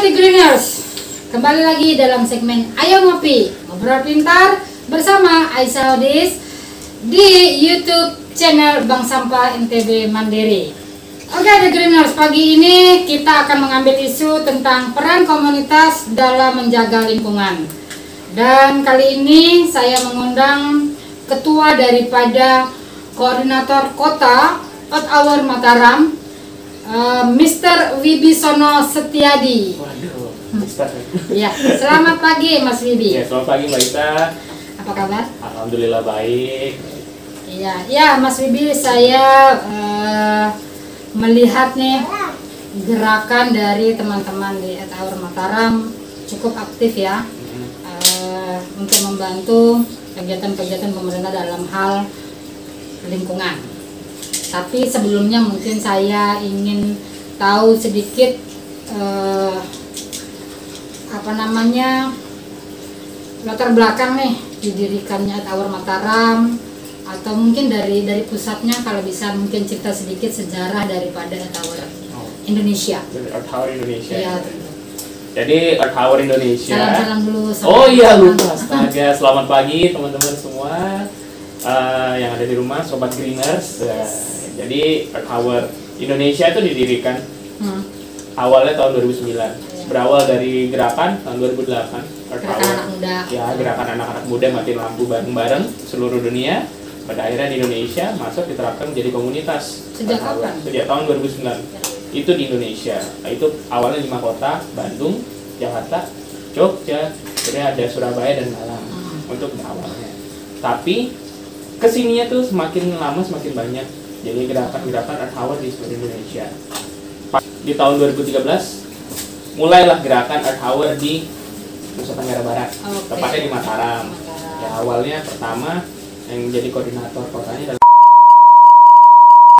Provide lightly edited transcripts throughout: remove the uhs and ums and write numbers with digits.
Greeners, kembali lagi dalam segmen Ayo Ngopi, ngobrol pintar bersama Aisyah Odis di YouTube channel Bank Sampah NTB Mandiri. Oke, The Greeners, pagi ini kita akan mengambil isu tentang peran komunitas dalam menjaga lingkungan. Dan kali ini saya mengundang ketua daripada koordinator kota Earth Hour Mataram, Mr. Wibisono Setiadi. Waduh, Mister. Ya, selamat pagi Mas Wibi. Ya, selamat pagi Mbak Ita. Apa kabar? Alhamdulillah baik. Iya, ya Mas Wibi, saya melihat nih gerakan dari teman-teman di Earth Hour Mataram cukup aktif ya, untuk membantu kegiatan-kegiatan pemerintah dalam hal lingkungan. Tapi sebelumnya mungkin saya ingin tahu sedikit latar belakang nih didirikannya Earth Hour Mataram, atau mungkin dari pusatnya kalau bisa mungkin cerita sedikit sejarah daripada Earth Hour Indonesia. Earth Hour Indonesia. Ya, jadi Earth Hour Indonesia. Salam dulu. Oh iya, lupa astaga. Selamat pagi teman-teman semua yang ada di rumah, sobat Greeners. Jadi Earth Hour Indonesia itu didirikan awalnya tahun 2009. Berawal dari gerakan tahun 2008. Earth Gerakan Hour, anak muda. ya, gerakan anak-anak muda matiin lampu bareng-bareng seluruh dunia. Pada akhirnya di Indonesia masuk diterapkan menjadi komunitas. Sejak kapan? Sejak tahun 2009. Itu di Indonesia. Nah, itu awalnya 5 kota: Bandung, Jakarta, Jogja, kemudian ada Surabaya dan Malang untuk awalnya. Tapi kesininya tuh semakin lama semakin banyak. Jadi gerakan-gerakan Earth Hour di seluruh Indonesia. Di tahun 2013 mulailah gerakan Earth Hour di Nusa Tenggara Barat, tepatnya di Mataram. Ya, awalnya pertama yang jadi koordinator kotanya adalah,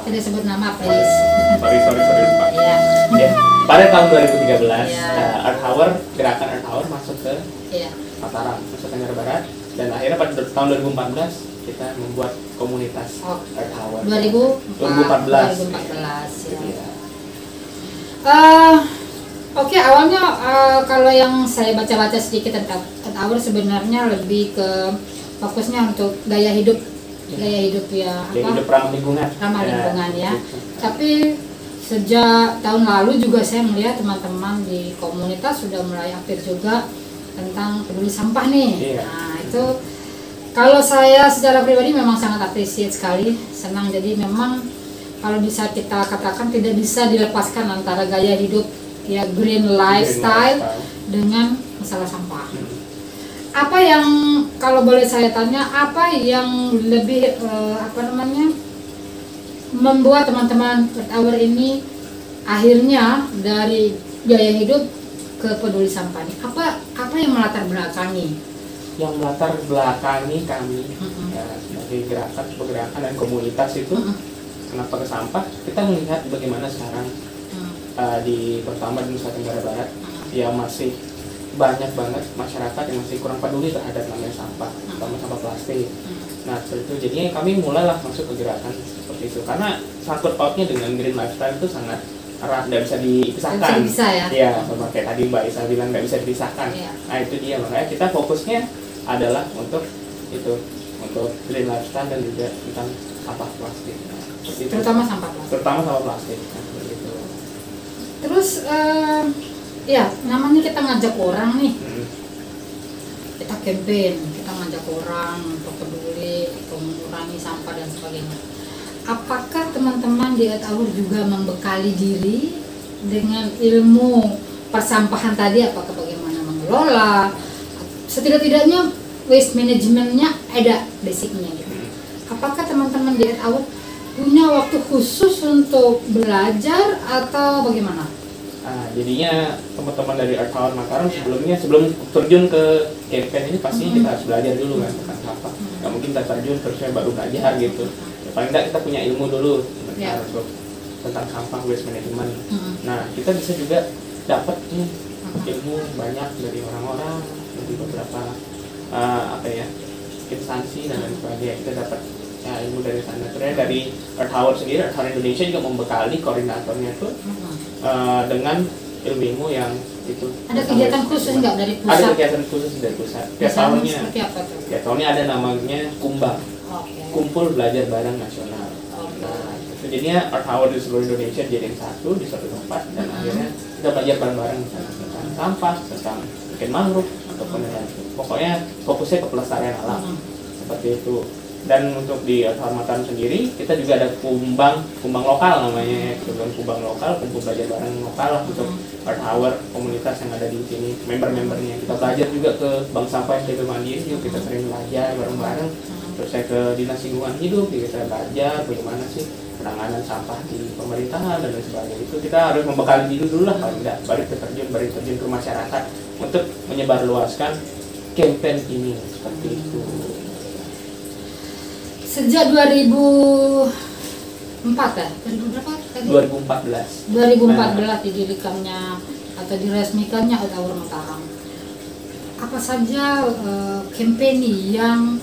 tidak sebut nama please. sorry Pak. Iya. Ya, pada tahun 2013 Ya. Earth Hour, gerakan Earth Hour masuk ke Iya. Mataram, Nusa Tenggara Barat, dan akhirnya pada tahun 2014 kita membuat komunitas Earth Hour. 2014 ya. Oke, awalnya kalau yang saya baca-baca sedikit tentang Earth Hour sebenarnya lebih ke fokusnya untuk gaya hidup ya, hidup ramah lingkungan. Ya. Tapi sejak tahun lalu juga saya melihat teman-teman di komunitas sudah mulai aktif juga tentang peduli sampah nih. Nah, itu kalau saya secara pribadi memang sangat appreciate sekali, senang. Jadi memang kalau bisa kita katakan tidak bisa dilepaskan antara gaya hidup ya green lifestyle dengan masalah sampah. Apa yang, kalau boleh saya tanya, apa yang lebih membuat teman-teman Earth Hour ini akhirnya dari gaya hidup ke peduli sampah nih? Apa yang melatar belakangi? Yang melatar belakangi kami ya, sebagai gerakan dan komunitas itu kenapa ke sampah, kita melihat bagaimana sekarang pertama di Nusa Tenggara Barat ya masih banyak banget masyarakat yang masih kurang peduli terhadap namanya sampah, terutama sampah plastik. Nah, seperti itu jadinya kami mulailah masuk ke gerakan seperti itu, karena sangkut pautnya dengan green lifestyle itu sangat erat, nggak bisa dipisahkan. Ya, sama kayak tadi Mbak Isa bilang nggak bisa dipisahkan. Nah, itu dia, makanya kita fokusnya adalah untuk green lifestyle dan juga tentang sampah plastik. Nah, terutama sampah plastik. Nah, begitu. Terus ya namanya kita ngajak orang nih, kita campaign, kita ngajak orang untuk peduli, untuk mengurangi sampah dan sebagainya. Apakah teman-teman di Earth Hour juga membekali diri dengan ilmu persampahan tadi, apakah bagaimana mengelola, setidak-tidaknya waste manajemennya ada basicnya gitu. Apakah teman-teman di Earth Hour punya waktu khusus untuk belajar atau bagaimana? Nah, jadinya teman-teman dari Earth Hour Mataram sebelum terjun ke campaign ini pastinya kita harus belajar dulu kan tentang sampah. Nggak mungkin kita terjun terusnya baru belajar gitu. Ya, paling nggak kita punya ilmu dulu tentang sampah waste management. Nah, kita bisa juga dapat nih ilmu banyak dari orang-orang, dari beberapa instansi dan lain sebagainya. Kita dapat ilmu dari sana. Ternyata dari Earth Hour sendiri, Earth Hour Indonesia juga membekali koordinatornya tuh dengan ilmu yang itu. Ada kegiatan khusus nggak dari pusat? Ada kegiatan khusus dari pusat. Tiap tahunnya. Seperti apa tuh? Tiap tahunnya ada namanya Kumbang. Kumpul Belajar Bareng Nasional. Nah, itu jadinya Earth Hour di seluruh Indonesia dijadiin satu di satu tempat dan akhirnya kita belajar bareng-bareng tentang sampah, tentang bikin mangrove ataupun yang lain. Pokoknya fokusnya ke pelestarian alam seperti itu. Dan untuk di Earth Hour Mataram sendiri kita juga ada kumbang lokal namanya, kumbang lokal, kumpul belajar bareng lokal untuk Earth Hour komunitas yang ada di sini, member-membernya. Kita belajar juga ke Bank Sampah NTB Mandiri, kita sering belajar bareng-bareng. Terus saya ke Dinas Lingkungan Hidup, kita belajar bagaimana sih penanganan sampah di pemerintahan dan lain sebagainya. Itu kita harus membekali diri dulu lah, paling tidak baru terjun ke masyarakat untuk menyebarluaskan campaign ini seperti itu. Sejak 2004 ya? 2014 didirikannya atau diresmikannya Earth Hour Mataram. Apa saja campaign yang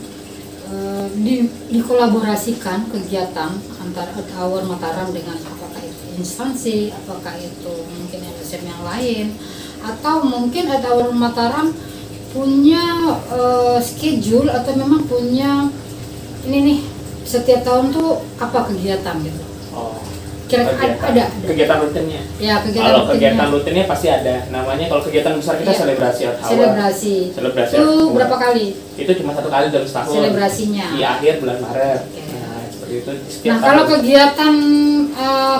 dikolaborasikan kegiatan antara Earth Hour Mataram dengan apakah itu instansi, apakah itu mungkin LSM yang lain, atau mungkin Earth Hour Mataram punya schedule atau memang punya ini nih setiap tahun tuh apa kegiatan gitu? Kira-kira ada kegiatan rutinnya. Ya, kegiatan rutinnya pasti ada. Namanya kalau kegiatan besar kita selebrasi Earth Hour. Selebrasi. Itu berapa kali? Itu cuma 1 kali dalam setahun. Selebrasinya. Di akhir bulan Maret. Nah, seperti itu. Nah, kalau kegiatan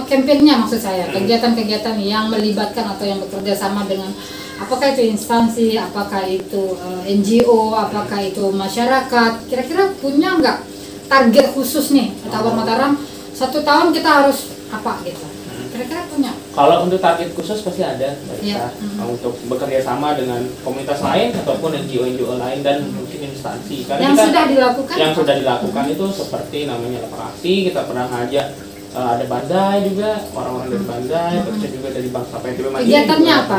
kampanyenya maksud saya, kegiatan-kegiatan yang melibatkan atau yang bekerja sama dengan apakah itu instansi, apakah itu NGO, apakah itu masyarakat, kira-kira punya nggak target khusus nih Earth Hour Mataram 1 tahun kita harus apa gitu? Kira-kira punya? Kalau untuk target khusus pasti ada, untuk bekerja sama dengan komunitas lain ataupun NGO lain dan mungkin instansi. Karena yang sudah dilakukan? Yang sudah dilakukan itu seperti namanya lapak aksi, kita pernah ngajak ada Bandai juga, orang-orang dari Bandai, terus juga dari Bank Sampah NTB Mandiri. Kegiatannya apa?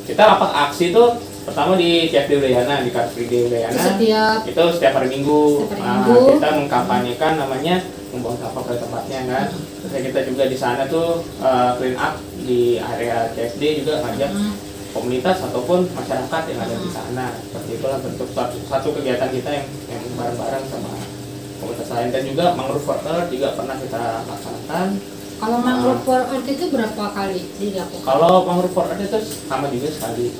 Kita lapak aksi itu pertama di CFD Udayana, di Car Free Day Udayana. Itu setiap hari Minggu. Kita mengkampanyekan namanya membuang sampah pada tempatnya kan. Terus kita juga di sana tuh clean up di area CFD juga ngajak komunitas ataupun masyarakat yang ada di sana. Seperti itulah bentuk satu kegiatan kita yang bareng-bareng sama komunitas lain. Dan juga Mangrove for Earth juga pernah kita laksanakan. Kalau Mangrove for Earth itu berapa kali dilakukan? Kalau Mangrove for Earth itu sama juga sekali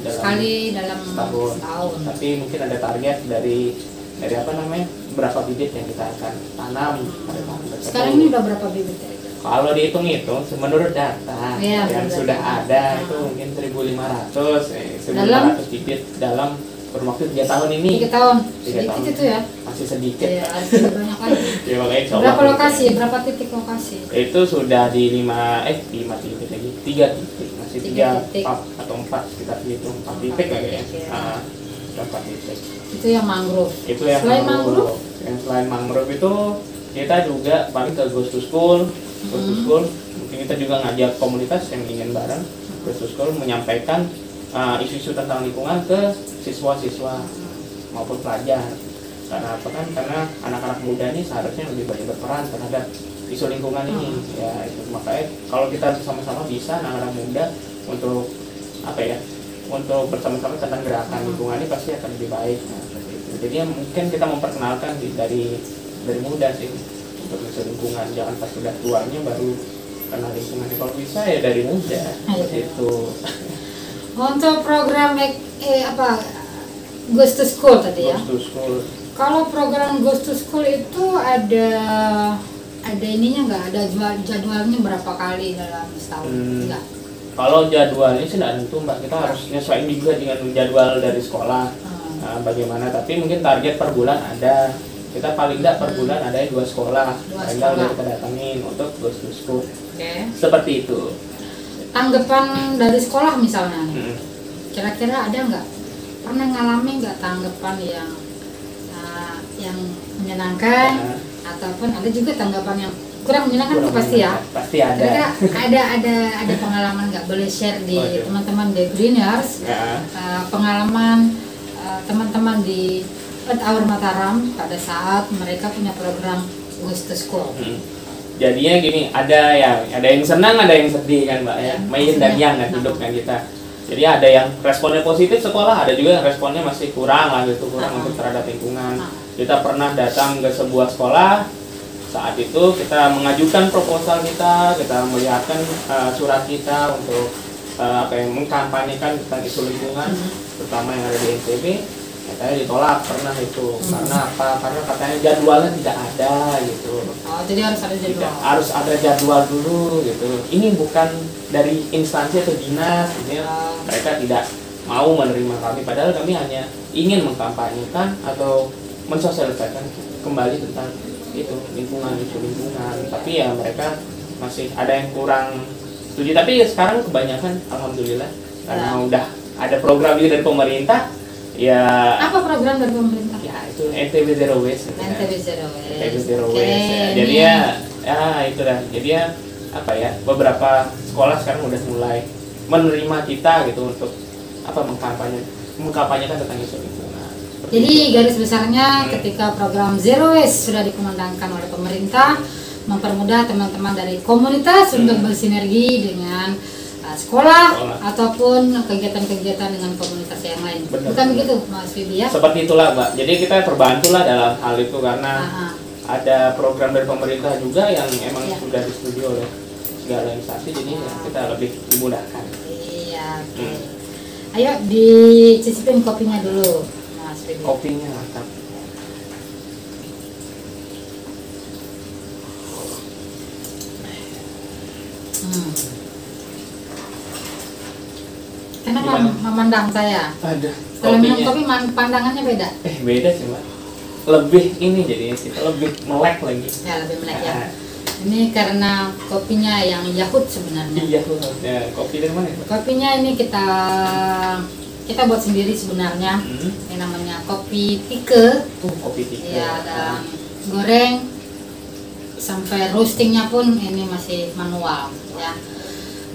dalam setahun. Tapi mungkin ada target dari apa namanya, berapa bibit yang kita akan tanam pada tahun tersebut. Sekarang ini udah berapa bibit ya? Kalau dihitung-hitung menurut data yang sudah ada itu mungkin 1.500 bibit dalam kurun waktu 3 tahun ini. 3 tahun. Sedikit itu ya? Masih sedikit. Ya, harusnya banyak lagi. Ya, makanya berapa lokasi? Berapa titik lokasi? Itu sudah di 5 titik lagi. 3 titik. Masih 3 atau 4 sekitar itu. 4 titik kayaknya. 4 titik. Itu yang mangrove. Itu yang selain mangrove. Yang selain mangrove itu kita juga paling ke Ghost to School. Mungkin kita juga ngajak komunitas yang ingin bareng Ghost to School menyampaikan isu-isu tentang lingkungan ke siswa-siswa maupun pelajar. Karena apa kan? Karena anak-anak muda ini seharusnya lebih banyak berperan terhadap isu lingkungan ini. Ya, itu makanya kalau kita bersama-sama bisa anak-anak muda untuk apa ya? Untuk bersama-sama tentang gerakan lingkungan ini pasti akan lebih baik. Nah, seperti itu. Jadi mungkin kita memperkenalkan dari muda sih untuk isu lingkungan. Jangan pas sudah tuanya baru kenal lingkungan. Kalau bisa ya dari muda. Itu. Untuk program Ghost to School tadi ya. Ghost to School. Kalau program Ghost to School itu ada ininya nggak? Ada jadwalnya berapa kali dalam setahun? Enggak. Kalau jadwalnya sih tidak tentu Mbak, kita harus nyesuaiin juga dengan jadwal dari sekolah. Bagaimana? Tapi mungkin target per bulan ada. Kita paling tidak per bulan ada 2 sekolah. Paling tidak kita datangin untuk Ghost to School. Seperti itu. tanggapan dari sekolah misalnya nih. Kira-kira ada nggak, pernah ngalami nggak tanggapan yang menyenangkan, ataupun ada juga tanggapan yang kurang menyenangkan? Itu pasti ya. Pasti ada. Kira-kira ada pengalaman nggak, boleh share di teman-teman The Greeners, pengalaman teman-teman di Earth Hour Mataram pada saat mereka punya program Goes to School. Jadinya gini, ada yang senang, ada yang sedih kan Mbak ya, main dan yang kan hidup kan kita. Jadi ada yang responnya positif sekolah, ada juga yang responnya masih kurang lah gitu, kurang untuk terhadap lingkungan. Kita pernah datang ke sebuah sekolah, saat itu kita mengajukan proposal kita melihatkan surat kita untuk mengkampanyekan tentang isu lingkungan, terutama yang ada di NTB. Katanya ditolak pernah itu. Karena apa? Karena katanya jadwalnya tidak ada gitu. Oh, jadi harus ada jadwal. Harus ada jadwal dulu gitu. Ini bukan dari instansi atau dinas gitu ya. Mereka tidak mau menerima kami, padahal kami hanya ingin mengkampanyekan atau mensosialisasikan kembali tentang itu lingkungan, isu lingkungan. Tapi ya mereka masih ada yang kurang setuju. Tapi sekarang kebanyakan alhamdulillah karena udah ada program juga dari pemerintah. Ya. Apa program dari pemerintah? Ya itu NTB Zero Waste. NTB Zero Waste. NTB Zero Waste. Ya. Jadi ya itu dah. Jadi ya apa ya, beberapa sekolah sekarang udah mulai menerima kita gitu untuk mengkampanyekan tentang isu lingkungan. Jadi garis besarnya ketika program Zero Waste sudah dikumandangkan oleh pemerintah, mempermudah teman-teman dari komunitas untuk bersinergi dengan sekolah ataupun kegiatan-kegiatan dengan komunitas yang lain. Bukan begitu Mas Wibi ya? Seperti itulah Mbak. Jadi kita terbantulah dalam hal itu karena ada program dari pemerintah juga yang emang sudah disetujui oleh segala instansi, jadi kita lebih dimudahkan. Iya. Ayo dicicipin kopinya dulu Mas Wibi. Kopinya mantap. Karena memandang saya. Ada. Kalau minum kopi pandangannya beda. Beda sih Mbak. Lebih ini jadi kita lebih melek lagi. Ya lebih melek ya. Ini karena kopinya yang Yahut sebenarnya. Iya ya, kopi dari mana? Kopinya ini kita buat sendiri sebenarnya. Ini namanya kopi tike. Kopi tike. Ya, dan goreng sampai roastingnya pun ini masih manual ya.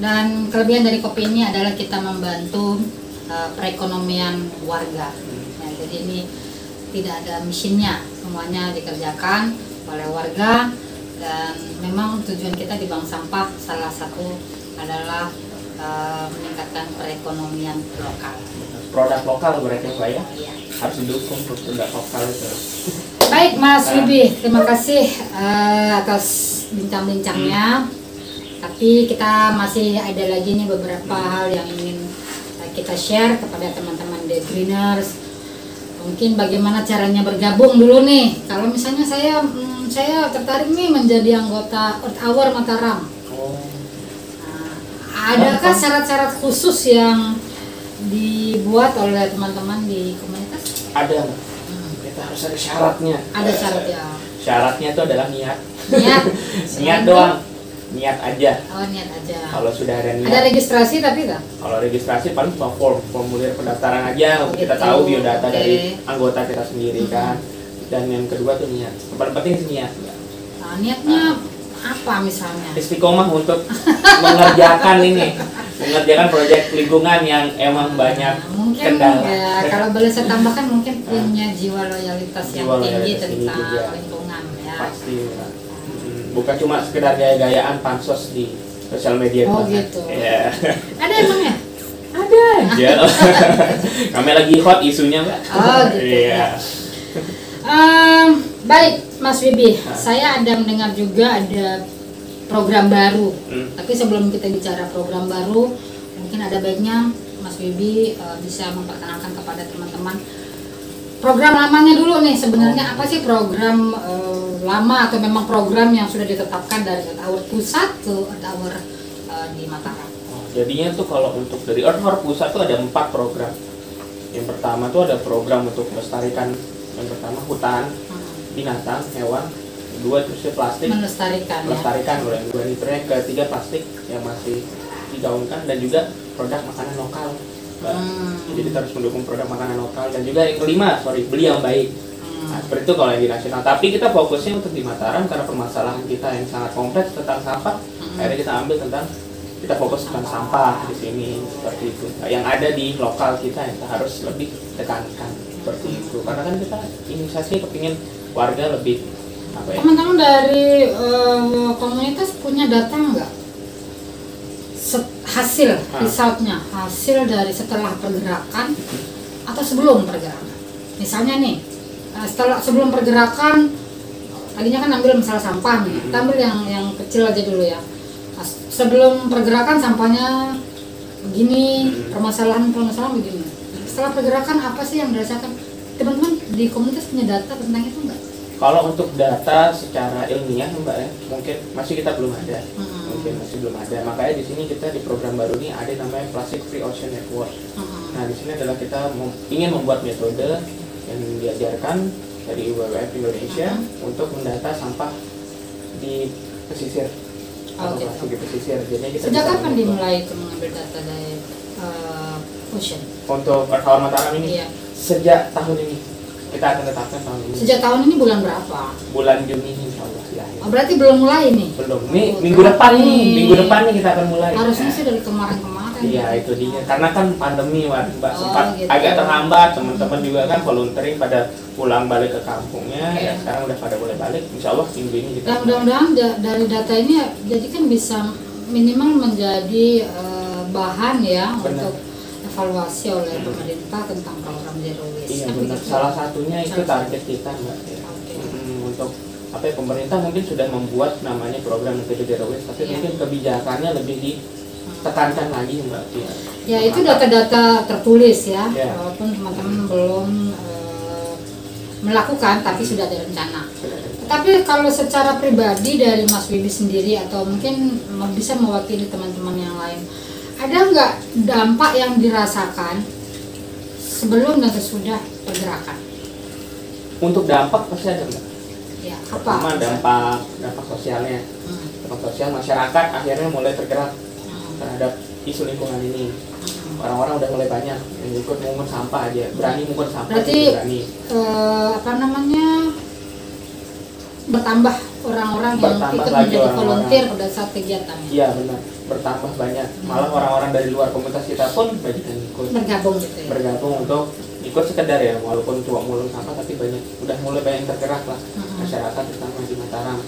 Dan kelebihan dari kopi ini adalah kita membantu perekonomian warga. Ya, jadi ini tidak ada mesinnya, semuanya dikerjakan oleh warga. Dan memang tujuan kita di Bank Sampah salah satu adalah meningkatkan perekonomian lokal. Produk lokal berarti Pak ya? Iya. Harus didukung produk lokal itu. Baik Mas Wibi, terima kasih atas bincang-bincangnya. Tapi kita masih ada lagi nih beberapa hal yang ingin kita share kepada teman-teman The Greeners. Mungkin bagaimana caranya bergabung dulu nih. Kalau misalnya saya tertarik nih menjadi anggota Earth Hour Mataram. Adakah syarat-syarat khusus yang dibuat oleh teman-teman di komunitas? Ada. Kita harus ada syaratnya. Ada syaratnya. Syaratnya itu adalah niat. Niat doang. Niat aja. Oh, niat aja. Kalau sudah ada niat. Ada registrasi tapi enggak? Kalau registrasi paling cuma formulir pendaftaran aja untuk kita tahu biodata dari anggota kita sendiri kan. Dan yang kedua tuh niat. Yang paling penting sih niat. Nah, niatnya apa misalnya? Istiqomah untuk mengerjakan proyek lingkungan yang emang banyak kendala. Ya, kalau boleh saya tambahkan mungkin punya jiwa loyalitas yang tinggi tentang lingkungan ya. Pasti. Bukan cuma sekedar gaya-gayaan pansos di sosial media. Oh gitu. Ya. Ada emangnya? Ada aja. Kami lagi hot isunya Mbak. Oh gitu. Iya. Baik Mas Wibi, saya ada mendengar juga ada program baru. Tapi sebelum kita bicara program baru, mungkin ada baiknya Mas Wibi bisa memperkenalkan kepada teman-teman program lamanya dulu nih. Sebenarnya apa sih program lama atau memang program yang sudah ditetapkan dari Earth Hour Pusat ke Earth Hour di Mataram? Jadinya tuh kalau untuk dari Earth Hour Pusat tuh ada 4 program. Yang pertama tuh ada program untuk melestarikan, yang pertama hutan, binatang, hewan. Kedua itu plastik. Melestarikan ya. Yang kedua itu, yang ketiga plastik yang masih digaungkan, dan juga produk makanan lokal, Mbak. Jadi kita harus mendukung produk makanan lokal, dan juga yang kelima, beli yang baik. Nah, seperti itu kalau yang di nasional. Tapi kita fokusnya untuk di Mataram karena permasalahan kita yang sangat kompleks tentang sampah. Akhirnya kita ambil tentang, kita fokus tentang sampah di sini, seperti itu. Yang ada di lokal kita yang kita harus lebih tekankan, seperti itu. Karena kan kita inisiasi kepingin warga lebih apa ya? Teman-teman dari komunitas punya data nggak? Hasil, resultnya, hasil dari setelah pergerakan atau sebelum pergerakan. Misalnya nih, sebelum pergerakan, tadinya kan ambil misalnya sampah nih, kita ambil yang kecil aja dulu ya. Sebelum pergerakan sampahnya begini, permasalahan begini. Setelah pergerakan apa sih yang dirasakan? Teman-teman di komunitas punya data tentang itu nggak? Kalau untuk data secara ilmiah Mbak ya, mungkin masih kita belum ada. Mungkin masih belum ada. Makanya di sini kita di program baru ini ada namanya Plastic Free Ocean Network. Nah, di sini adalah kita ingin membuat metode yang diajarkan dari WWF Indonesia untuk mendata sampah di pesisir. Plastik di pesisir. Jadi kita sejak kapan dimulai mengambil data dari ocean? Untuk Kawan Mataram ini? Iya. Sejak tahun ini. Kita akan tetapkan tahun ini. Sejak tahun ini bulan berapa? Bulan Juni insya Allah ya. Oh, berarti belum mulai nih? Belum. Nih minggu depan nih. Minggu depan nih kita akan mulai. Harusnya sih dari kemarin-kemarin. Iya itu dia. Karena kan pandemi Mbak, sempat gitu. agak terhambat. Teman-teman juga kan volunteering pada pulang balik ke kampungnya. Ya sekarang udah pada boleh balik. Insya Allah minggu ini kita. Dan mudah-mudahan dari data ini jadi kan bisa minimal menjadi bahan ya. Benar. Untuk evaluasi oleh pemerintah tentang program Zero Waste. Iya benar. Salah satunya itu target kita Mbak. Ya. Untuk apa ya, pemerintah mungkin sudah membuat namanya program metode Zero Waste, tapi mungkin kebijakannya lebih ditekankan lagi Mbak. Ya itu data-data tertulis ya. Walaupun teman-teman belum melakukan, tapi sudah ada rencana. Tapi kalau secara pribadi dari Mas Wibi sendiri atau mungkin bisa mewakili teman-teman yang lain, ada nggak dampak yang dirasakan sebelum dan sesudah pergerakan? Untuk dampak pasti ada Mbak. Ya, pertama dampak sosialnya. Dampak sosial, masyarakat akhirnya mulai tergerak terhadap isu lingkungan ini. Orang-orang udah mulai banyak yang ikut mengungut sampah aja, berani mengungut sampah. Berarti berani. Bertambah orang-orang yang ikut menjadi volunteer pada saat kegiatannya. Iya benar, bertambah banyak. Malah orang-orang dari luar komunitas kita pun banyak yang ikut. Bergabung gitu ya. Bergabung untuk ikut sekedar ya, walaupun cuma mulung sampah, tapi udah mulai banyak tergerak lah masyarakat terutama di Mataram.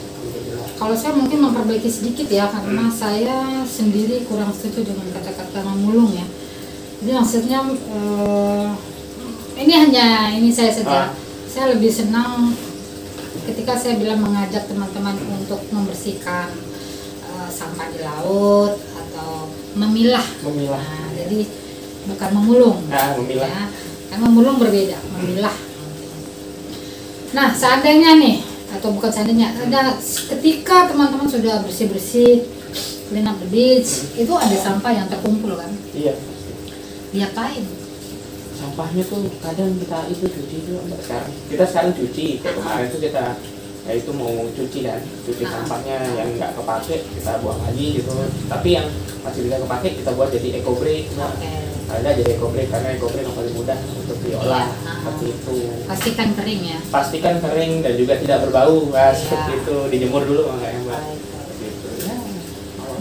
Kalau saya mungkin memperbaiki sedikit ya, karena saya sendiri kurang setuju dengan kata-kata memulung ya. Jadi maksudnya ini saya saja. Saya lebih senang ketika saya bilang mengajak teman-teman untuk membersihkan sampah di laut atau memilah. Nah, jadi bukan memulung. Memilah. Ya. Kan memulung berbeda, memilah. Nah, seandainya nih, atau bukan seandainya, ada ketika teman-teman sudah bersih-bersih, clean up the beach, itu ada sampah yang terkumpul kan? Iya. Diapain? Sampahnya tuh kadang kita itu cuci juga Kita sekarang cuci. Kayak kemarin tuh kita itu mau cuci sampahnya yang nggak kepake kita buang lagi gitu. Tapi yang masih bisa kepake kita buat jadi eco break. Ada jadi eco break karena eco break yang paling mudah untuk diolah seperti itu. Pastikan kering ya. Pastikan kering dan juga tidak berbau, seperti itu. Dijemur dulu makanya Mbak.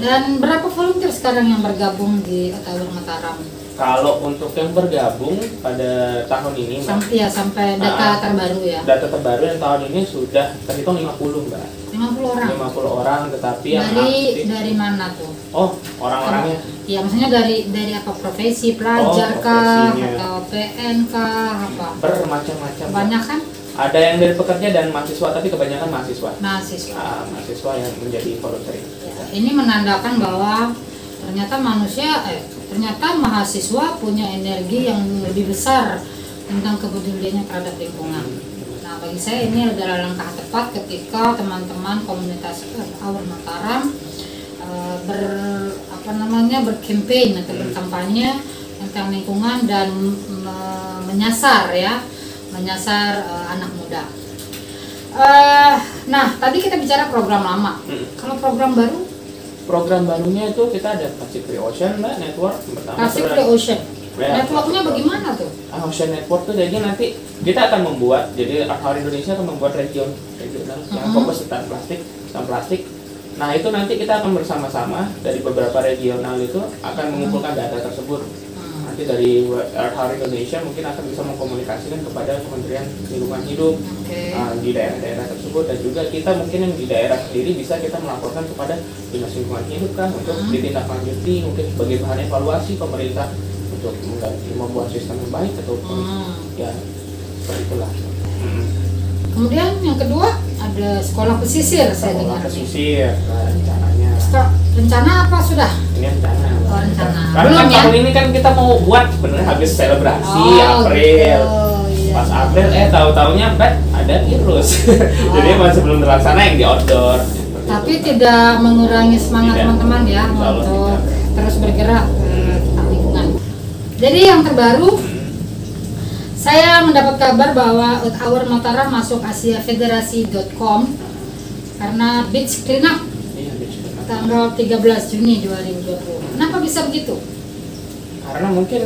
Dan berapa volunteer sekarang yang bergabung di Ottawa Mataram? Kalau untuk yang bergabung pada tahun ini sampai data terbaru ya. Data terbaru yang tahun ini sudah terhitung 50 Mbak. 50 orang. 50 orang, tetapi yang aktif. Dari mana tuh? Oh, orang-orangnya. Iya, maksudnya dari apa, profesi, pelajar kah atau PN kah apa? Bermacam-macam. Banyak kan? Ada yang dari pekerja dan mahasiswa, tapi kebanyakan mahasiswa. Mahasiswa yang menjadi volunteering. Ya, ini menandakan bahwa ternyata mahasiswa punya energi yang lebih besar tentang kepeduliannya terhadap lingkungan. Nah, bagi saya ini adalah langkah tepat ketika teman-teman komunitas Our Mataram berkampanye atau berkampanye tentang lingkungan dan menyasar anak muda. Nah, tadi kita bicara program lama. Kalau program baru? program barunya itu kita ada Plastic Free Ocean, Mbak, network pertama. Plastic Free Ocean. Ya, Networknya bagaimana tuh? Ocean Network tuh jadi nanti kita akan membuat, jadi Earth Hour Indonesia akan membuat regional yang fokus tentang plastik. Nah itu nanti kita akan bersama-sama dari beberapa regional itu akan mengumpulkan data tersebut. Nanti dari Earth Hour Indonesia mungkin akan bisa mengkomunikasikan kepada Kementerian Lingkungan Hidup di daerah-daerah tersebut, dan juga kita mungkin yang di daerah sendiri bisa kita melaporkan kepada Dinas Lingkungan Hidup kan untuk ditindaklanjuti, mungkin sebagai bahan evaluasi pemerintah untuk membuat sistem yang baik ataupun ya seperti itulah. Kemudian yang kedua ada sekolah pesisir, saya dengar. Sekolah pesisir rencananya. Rencana apa sudah? Ini rencana. Oh, rencana. Karena Belum, kan ya? tahun ini kan kita mau buat sebenarnya habis selebrasi April. Gitu, Pas iya. April tahu-taunya ada virus. Jadi masih belum terlaksana yang di outdoor. Tapi tidak mengurangi semangat Tidak. teman-teman ya Insya Allah untuk tidak. terus bergerak tentang lingkungan. Jadi yang terbaru, saya mendapat kabar bahwa Earth Hour Mataram masuk asiafederasi.com karena beach cleanup Iya, betul. tanggal 13 Juni 2020. Kenapa bisa begitu? Karena mungkin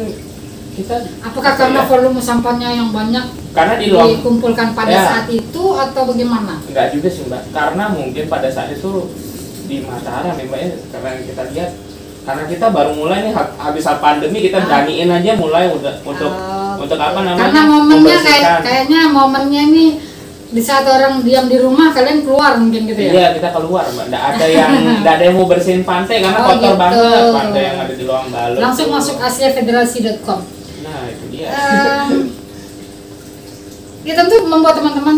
kita Apakah karena volume sampahnya yang banyak karena di luar dikumpulkan pada Ya. saat itu atau bagaimana? enggak juga sih Mbak, karena mungkin pada saat itu di Mataram ya Mbak ya, karena yang kita lihat karena kita baru mulai nih habis pandemi kita beraniin aja mulai untuk apa namanya, karena momennya membersihkan. kayaknya momennya nih di saat orang diam di rumah kalian keluar mungkin gitu ya? Iya, kita keluar Mbak, nggak ada yang mau bersihin pantai karena Oh, kotor gitu. banget pantai yang ada di Loang Balong. Langsung masuk asiafederasi.com. Nah itu dia. Ya tentu membuat teman-teman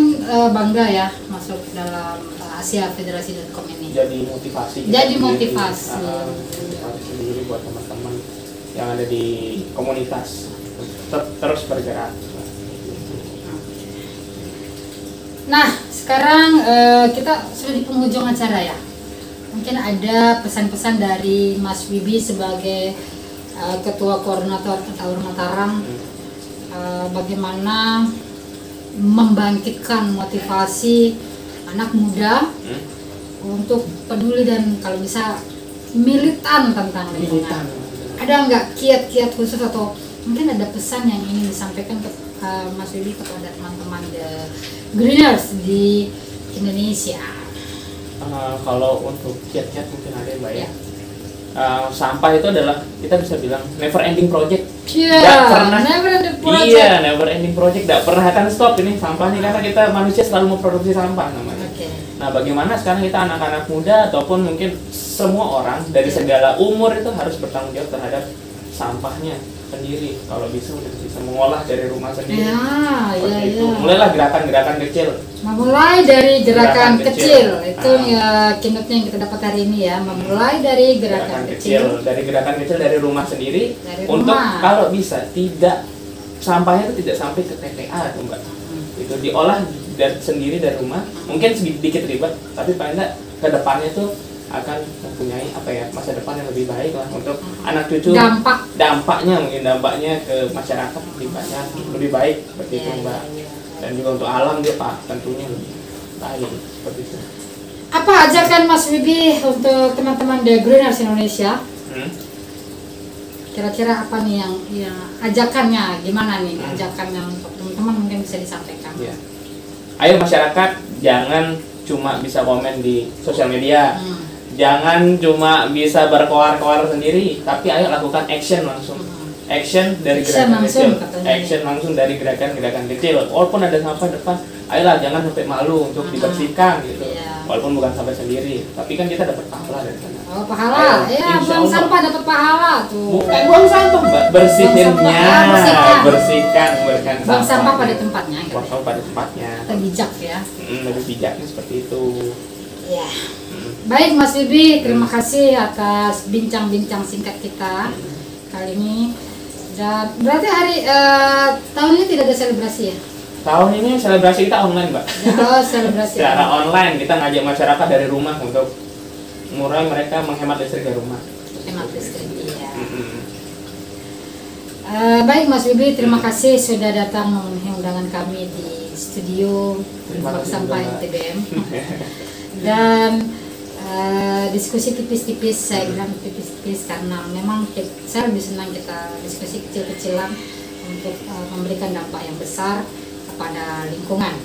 bangga ya masuk dalam asiafederasi.com ini. Jadi motivasi. kita Jadi sendiri. motivasi. Motivasi sendiri buat teman-teman yang ada di komunitas terus bergerak. Nah, sekarang kita sudah di penghujung acara ya. Mungkin ada pesan-pesan dari Mas Wibi sebagai Ketua Koordinator Earth Hour Mataram, bagaimana membangkitkan motivasi anak muda untuk peduli dan kalau bisa militan tentang lingkungan. Ada nggak kiat-kiat khusus atau mungkin ada pesan yang ingin disampaikan ke Mas Wibi kepada teman-teman The Greeners di Indonesia? Kalau untuk kiat-kiat mungkin ada Mbak ya. Sampah itu adalah kita bisa bilang never ending project. Iya, Nggak pernah. never ending project. Iya, never ending project. Nggak pernah akan stop ini sampah nih karena kita manusia selalu memproduksi sampah namanya. Oke. Nah, bagaimana sekarang kita anak-anak muda ataupun mungkin semua orang dari segala umur itu harus bertanggung jawab terhadap sampahnya sendiri. Kalau bisa udah bisa mengolah dari rumah sendiri. Ya, Seperti iya, itu. iya. Mulailah gerakan-gerakan kecil. Memulai dari gerakan Gerakan kecil. kecil. Itu ya keynote yang kita dapat hari ini ya. Memulai dari gerakan kecil. Dari gerakan kecil dari rumah sendiri. Dari Untuk rumah. kalau bisa tidak sampahnya itu tidak sampai ke TPA tuh Mbak. Itu diolah sendiri dari rumah. Mungkin sedikit ribet, tapi paling enggak ke depannya tuh akan mempunyai masa depan yang lebih baik lah untuk anak cucu. Dampaknya ke masyarakat lebih banyak, lebih baik seperti itu Mbak. Dan juga untuk alam dia Pak tentunya lebih baik seperti itu. Apa ajakan Mas Wibi untuk teman-teman The Greeners Indonesia? Kira-kira apa nih yang ajakannya gimana nih? Ajakan yang untuk teman-teman mungkin bisa disampaikan. Ya. Ayo masyarakat jangan cuma bisa komen di sosial media. Jangan cuma bisa berkoar-koar sendiri, tapi ayo lakukan action langsung. Action dari gerakan kecil. Action langsung dari gerakan-gerakan kecil. Walaupun ada sampah depan, ayolah jangan sampai malu untuk dibersihkan gitu. Walaupun bukan sampai sendiri, tapi kan kita dapat pahala dari sana. Oh, pahala. Ya, buang sampah dapat pahala tuh. Bukan buang sampah, Mbak. Bersihinnya. Bersihkan Buang sampah pada tempatnya. Buang sampah pada tempatnya. Lebih bijak ya. Lebih bijaknya seperti itu. Ya. Baik Mas Wibi, terima kasih atas bincang-bincang singkat kita kali ini. Dan berarti tahun ini tidak ada selebrasi ya? Tahun ini selebrasi kita online Mbak. Oh, selebrasi. Secara online kita ngajak masyarakat dari rumah untuk mulai mereka menghemat listrik di rumah. Hemat listrik ya. Baik Mas Wibi, terima kasih sudah datang memenuhi undangan kami di studio Bank Sampah NTBM. Dan diskusi tipis-tipis. Saya bilang tipis-tipis karena memang saya lebih senang kita diskusi kecil-kecilan untuk memberikan dampak yang besar kepada lingkungan.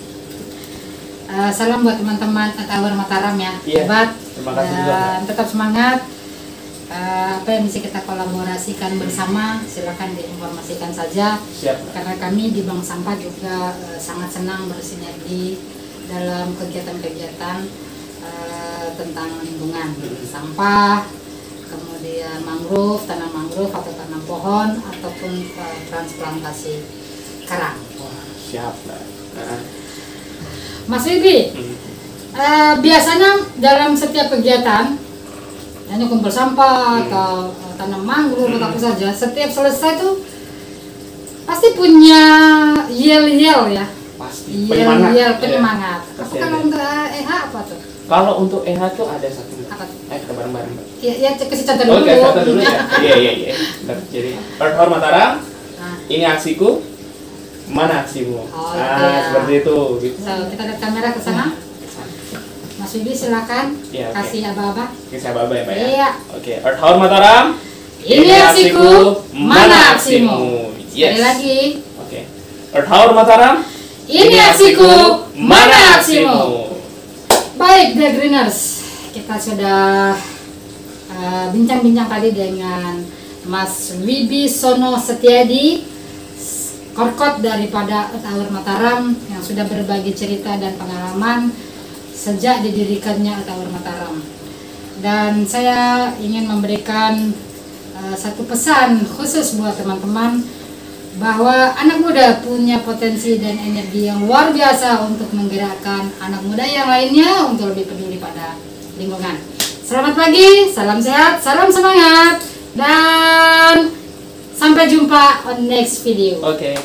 Salam buat teman-teman Tower Mataram ya, hebat, terima kasih juga, dan tetap semangat. Apa yang bisa kita kolaborasikan bersama, silakan diinformasikan saja. Siap. Karena kami di Bank Sampah juga sangat senang bersinergi dalam kegiatan-kegiatan tentang lingkungan, sampah, kemudian mangrove, tanam mangrove atau tanam pohon, ataupun transplantasi karang. Wah, siap. Mas Wibi, biasanya dalam setiap kegiatan, hanya kumpul sampah atau tanam mangrove atau apa saja, setiap selesai tuh pasti punya yel-yel ya. Pasti. Penyemangat. Pasti Kalau ada. untuk EH apa tuh? Kalau untuk EH tuh ada satu. Apa tuh? Kita bareng-bareng. Ya kasih contoh dulu. Oke, contoh dulu ya. Iya. Bentar, jadi Earth Hour Mataram, ini aksiku, mana aksimu? Oh, ya. Seperti itu. Gitu. So, kita lihat kamera ke sana. Mas Wibi silakan kasih aba-aba. Kasih aba-aba ya Pak ya? Iya. Oke, Earth Hour Mataram, ini aksiku, mana aksimu? Yes. Sekali lagi. Oke. Earth Hour Mataram, ini aksiku, mana aksimu? Baik, The Greeners, kita sudah bincang-bincang tadi dengan Mas Wibi Sono Setiadi, Korkot daripada Tower Mataram, yang sudah berbagi cerita dan pengalaman sejak didirikannya Tower Mataram. Dan saya ingin memberikan satu pesan khusus buat teman-teman, bahwa anak muda punya potensi dan energi yang luar biasa untuk menggerakkan anak muda yang lainnya untuk lebih peduli pada lingkungan. Selamat pagi, salam sehat, salam semangat, dan sampai jumpa on next video. Oke.